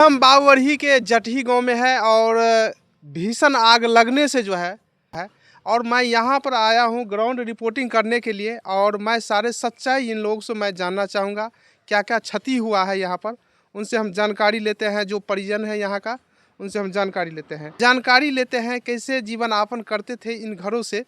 हम बावरही के जटही गांव में है और भीषण आग लगने से जो है और मैं यहाँ पर आया हूँ ग्राउंड रिपोर्टिंग करने के लिए और मैं सारे सच्चाई इन लोगों से मैं जानना चाहूँगा क्या क्या क्षति हुआ है यहाँ पर। उनसे हम जानकारी लेते हैं, जो परिजन है यहाँ का उनसे हम जानकारी लेते हैं कैसे जीवन यापन करते थे इन घरों से।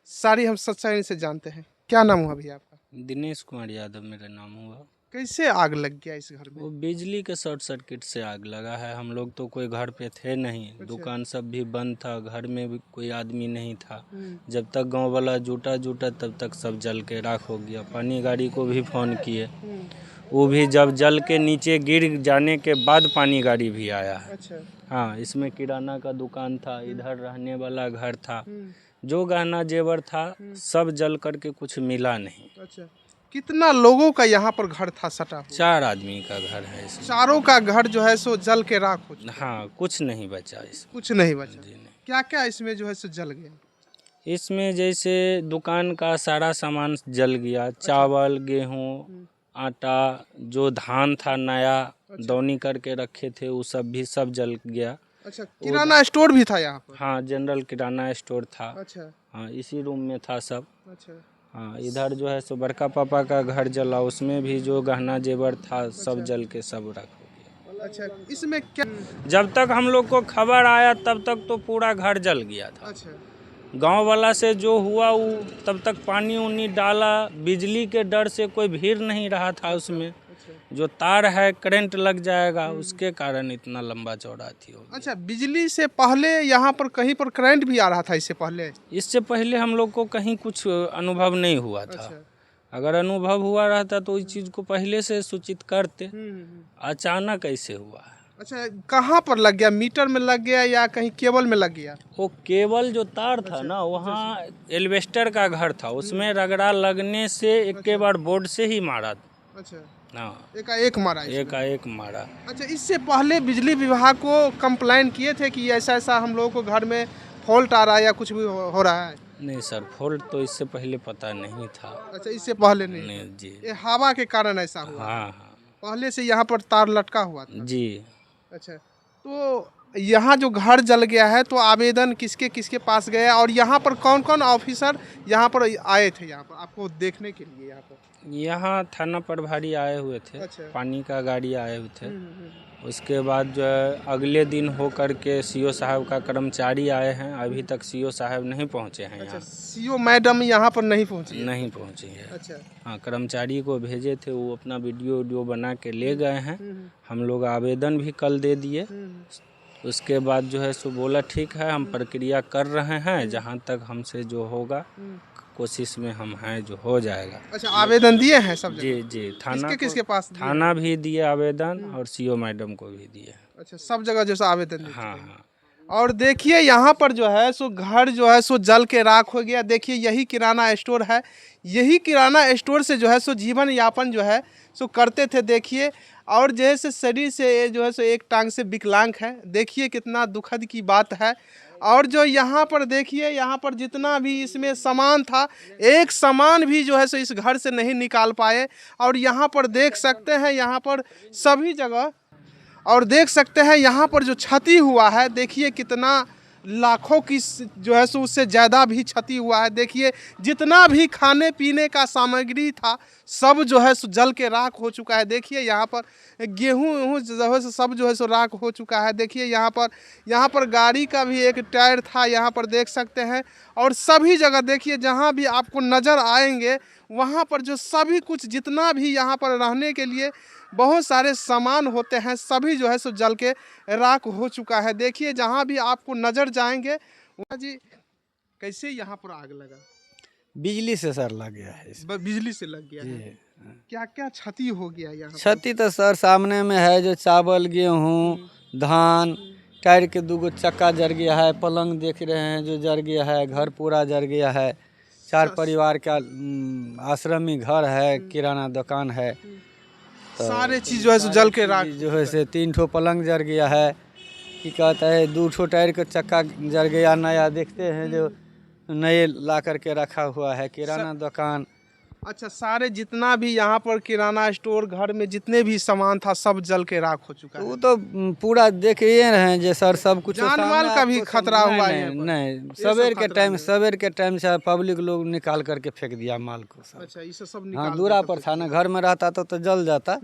सारी हम सच्चाई से जानते हैं। क्या नाम हुआ भैया आपका? दिनेश कुमार यादव मेरा नाम हुआ। कैसे आग लग गया इस घर में? वो बिजली के शॉर्ट सर्किट से आग लगा है। हम लोग तो कोई घर पे थे नहीं, दुकान सब भी बंद था, घर में भी कोई आदमी नहीं था। जब तक गांव वाला जुटा तब तक सब जल के राख हो गया। पानी गाड़ी को भी फ़ोन किए, वो भी जब जल के नीचे गिर जाने के बाद पानी गाड़ी भी आया है। हाँ, इसमें किराना का दुकान था, इधर रहने वाला घर था, जो गहना जेवर था सब जल करके कुछ मिला नहीं। अच्छा, कितना लोगों का यहाँ पर घर था सटा हुआ? 4 आदमी का घर है इसमें। चारों का घर जो है सो जल के राख हो चुका। हाँ, कुछ नहीं बचा इसमें। कुछ नहीं बचा। जी नहीं। क्या क्या इसमें जो है सो जल गया? इसमें जैसे दुकान का सारा सामान जल गया, चावल, गेहूँ, आटा, जो धान था नया दौनी करके रखे थे वो सब भी सब जल गया। अच्छा, किराना स्टोर भी था यहाँ पर? हाँ, जनरल किराना स्टोर था। अच्छा। हाँ, इसी रूम में था सब। अच्छा। हाँ, इधर जो है सो बड़का पापा का घर जला, उसमें भी जो गहना जेवर था सब जल के सब रख हो गया। अच्छा, इसमें क्या? जब तक हम लोग को खबर आया तब तक तो पूरा घर जल गया था। अच्छा। गांव वाला से जो हुआ वो तब तक पानी उनी डाला, बिजली के डर से कोई भीड़ नहीं रहा था उसमें। जो तार है करंट लग जाएगा, उसके कारण इतना लंबा चौड़ा थी। अच्छा, बिजली से पहले यहाँ पर कहीं पर करंट भी आ रहा था इससे पहले हम लोग को कहीं कुछ अनुभव नहीं हुआ था। अच्छा। अगर अनुभव हुआ रहता तो इस चीज़ को पहले से सूचित करते। अचानक ऐसे हुआ है। अच्छा, कहाँ पर लग गया? मीटर में लग गया या कहीं केबल में लग गया? वो केबल जो तार था ना, वहाँ एल्वेस्टर का घर था, उसमें रगड़ा लगने से एक के बार बोर्ड से ही मारा। अच्छा। हाँ, एकाएक मारा? एकाएक मारा। अच्छा, इससे पहले बिजली विभाग को कंप्लेंट किए थे कि ऐसा ऐसा हम लोगों को घर में फॉल्ट आ रहा है या कुछ भी हो रहा है? नहीं सर, फॉल्ट तो इससे पहले पता नहीं था। अच्छा, इससे पहले नहीं जी। ये हवा के कारण ऐसा हुआ? हाँ हाँ, पहले से यहाँ पर तार लटका हुआ था? जी। अच्छा, तो यहाँ जो घर जल गया है तो आवेदन किसके किसके पास गया और यहाँ पर कौन कौन ऑफिसर यहाँ पर आए थे यहाँ पर आपको देखने के लिए? यहाँ थाना प्रभारी आए हुए थे। अच्छा। पानी का गाड़ी आए हुए थे। उसके बाद जो है अगले दिन हो कर के सीओ साहब का कर्मचारी आए हैं। अभी तक सीओ साहब नहीं पहुँचे हैं। अच्छा, यहाँ सीओ मैडम यहाँ पर नहीं पहुँची? नहीं पहुँची है। अच्छा। हाँ, कर्मचारी को भेजे थे, वो अपना वीडियो बना के ले गए हैं। हम लोग आवेदन भी कल दे दिए। उसके बाद जो है सो बोला ठीक है, हम प्रक्रिया कर रहे हैं, जहाँ तक हमसे जो होगा कोशिश में हम हैं, जो हो जाएगा। अच्छा, आवेदन दिए हैं सब? जी जी, थाना किसके पास? थाना भी दिए आवेदन और सीओ मैडम को भी दिए। अच्छा, सब जगह जो आवेदन? हाँ हाँ। और देखिए यहाँ पर जो है सो घर जो है सो जल के राख हो गया। देखिए यही किराना स्टोर है, यही किराना स्टोर से जो है सो जीवन यापन जो है सो करते थे। देखिए, और जैसे शरीर से जो है सो एक टांग से विकलांग है। देखिए कितना दुखद की बात है। और जो यहाँ पर देखिए, यहाँ पर जितना भी इसमें सामान था, एक सामान भी जो है सो इस घर से नहीं निकाल पाए। और यहाँ पर देख सकते हैं, यहाँ पर सभी जगह और देख सकते हैं यहाँ पर जो क्षति हुआ है, देखिए कितना लाखों की जो है सो उससे ज़्यादा भी क्षति हुआ है। देखिए जितना भी खाने पीने का सामग्री था सब जो है सो जल के राख हो चुका है। देखिए यहाँ पर गेहूँ जो है सो सब जो है सो राख हो चुका है। देखिए यहाँ पर गाड़ी का भी एक टायर था, यहाँ पर देख सकते हैं। और सभी जगह देखिए, जहाँ भी आपको नज़र आएंगे वहाँ पर जो सभी कुछ जितना भी यहाँ पर रहने के लिए बहुत सारे सामान होते हैं, सभी जो है सो जल के राख हो चुका है। देखिए जहाँ भी आपको नजर जाएंगे वहाँ जी कैसे यहाँ पर आग लगा? बिजली से सर लग गया है बिजली से लग गया है। क्या क्या क्षति हो गया यहाँ? क्षति तो सर सामने में है, जो चावल, गेहूँ, धान, टायर के 2 चक्का जल गया है। पलंग देख रहे हैं जो जल गया है। घर पूरा जल गया है। 4 परिवार का आश्रमी घर है, किराना दुकान है। तो सारे चीज जो है सो जल के राख जो है से 3 ठो पलंग जल गया है। कि कहता है 2 ठो टायर का चक्का जल गया नया। देखते हैं जो नए ला करके रखा हुआ है। किराना दुकान अच्छा, सारे जितना भी यहाँ पर किराना स्टोर घर में जितने भी सामान था सब जल के राख हो चुका है। वो तो पूरा देख ही रहे हैं जे सर, सब कुछ तो जान सामने माल का भी आपको खतरा नहीं, हुआ है नहीं, यहाँ पर? नहीं, ये सब सवेर के टाइम से पब्लिक लोग निकाल करके फेंक दिया माल को सब। अच्छा, ये सब हाँ, निकाल दूरा देते पर थे। था ना, घर में रहता तो जल जाता,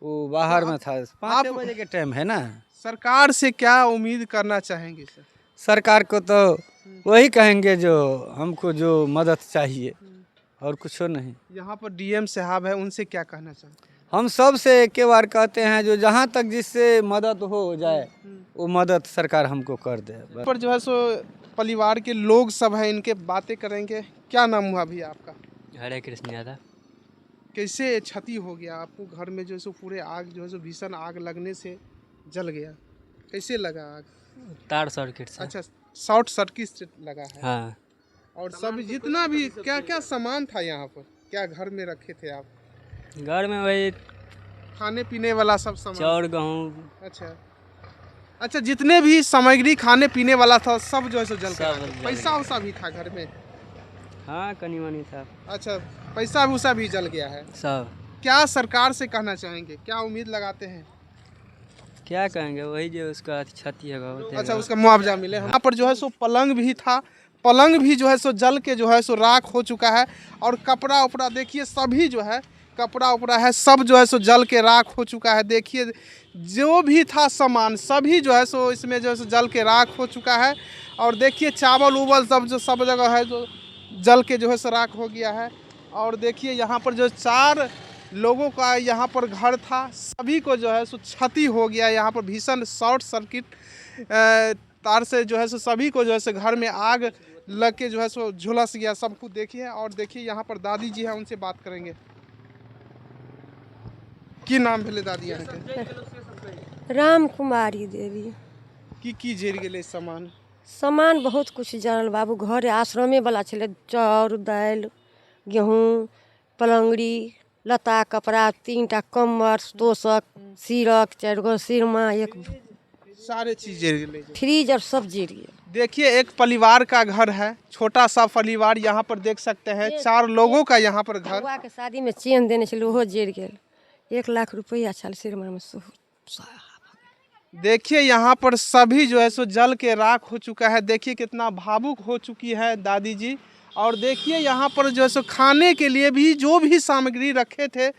वो बाहर में था। 5 आप- बजे के टाइम है ना। सरकार से क्या उम्मीद करना चाहेंगे सर? सरकार को तो वही कहेंगे जो हमको जो मदद चाहिए, और कुछ नहीं। यहाँ पर डीएम साहब है, उनसे क्या कहना चाहते हैं? हम सब से एक बार कहते हैं जो जहाँ तक जिससे मदद हो जाए वो मदद सरकार हमको कर दे। यहाँ पर जो है सो परिवार के लोग सब हैं, इनके बातें करेंगे। क्या नाम हुआ भैया आपका? हरे कृष्ण यादव। कैसे क्षति हो गया आपको घर में जो है सो पूरे आग जो है सो भीषण आग लगने से जल गया, कैसे लगा आग? तार सर्किट से। अच्छा, शॉर्ट सर्किट से लगा है। हाँ, और सब जितना भी क्या क्या सामान था यहाँ पर, क्या घर में रखे थे आप? घर में वही खाने पीने वाला सब सामान? चाउर गेहूँ अच्छा अच्छा, जितने भी सामग्री खाने पीने वाला था सब जो है सो जल सब गया। जल पैसा गया। वैसा भी था घर में? हाँ, कनी मनी था अच्छा, पैसा वैसा भी जल गया है। सब। क्या सरकार से कहना चाहेंगे, क्या उम्मीद लगाते हैं? क्या कहेंगे, वही जो उसका क्षति होगा वो अच्छा, देगा। उसका मुआवजा मिले। यहाँ पर जो है सो पलंग भी था, पलंग भी जो है सो जल के जो है सो राख हो चुका है। और कपड़ा उपड़ा देखिए, सभी जो है कपड़ा उपड़ा है सब जो है सो जल के राख हो चुका है। देखिए जो भी था सामान सभी जो है सो इसमें जो है सो जल के राख हो चुका है। और देखिए चावल उवल सब जो सब जगह है जो जल के जो है सो राख हो गया है। और देखिए यहाँ पर जो 4 लोगों का यहाँ पर घर था, सभी को जो है सो क्षति हो गया। यहाँ पर भीषण शॉर्ट सर्किट तार से जो है सो सभी को जो है सो घर में आग लग के जो है सो झुलस गया सब कुछ। देखिए, और देखिए यहाँ पर दादी जी है, उनसे बात करेंगे। की नाम भेले दादी यहाँ के? राम कुमारी देवी। की जरि गेलै सामान? सामान बहुत कुछ जानल बाबू, घर आश्रमे वाला छलै, चाउर दालि गेहूँ पलंगड़ी लता कपड़ा 3टा कम्मर तोशक सिरक 4 गो सिरमा, एक सारे चीज जरि गेलै। फ्रिज और सब जरि गेल। देखिए एक परिवार का घर है, छोटा सा परिवार, यहाँ पर देख सकते हैं 4 लोगों का यहाँ पर घर। बउआ के शादी में चेन देने छलै, ओहो जरि गेल। 1 लाख रुपया छल सिरमा में। देखिए यहाँ पर सभी जो है सो जल के राख हो चुका है। देखिए कितना भावुक हो चुकी है दादी जी। और देखिए यहाँ पर जो है सो खाने के लिए भी जो भी सामग्री रखे थे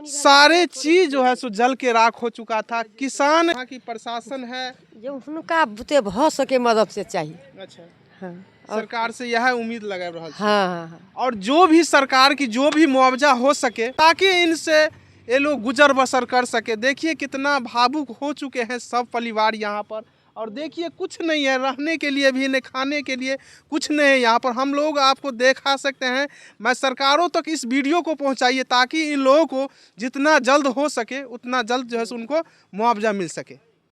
सारे चीज जो है सो जल के राख हो चुका था। किसान यहाँ की प्रशासन है जो हुनका बुते भ सके मदद से चाहिए। अच्छा, हाँ सरकार से यह उम्मीद लगा रहा है। हाँ हाँ हाँ। और जो भी सरकार की जो भी मुआवजा हो सके ताकि इनसे ये लोग गुजर बसर कर सके। देखिए कितना भावुक हो चुके हैं सब परिवार यहाँ पर। और देखिए कुछ नहीं है रहने के लिए भी, नहीं खाने के लिए कुछ नहीं है यहाँ पर। हम लोग आपको दिखा सकते हैं। मैं सरकारों तक इस वीडियो को पहुँचाइए ताकि इन लोगों को जितना जल्द हो सके उतना जल्द जो है उनको मुआवजा मिल सके।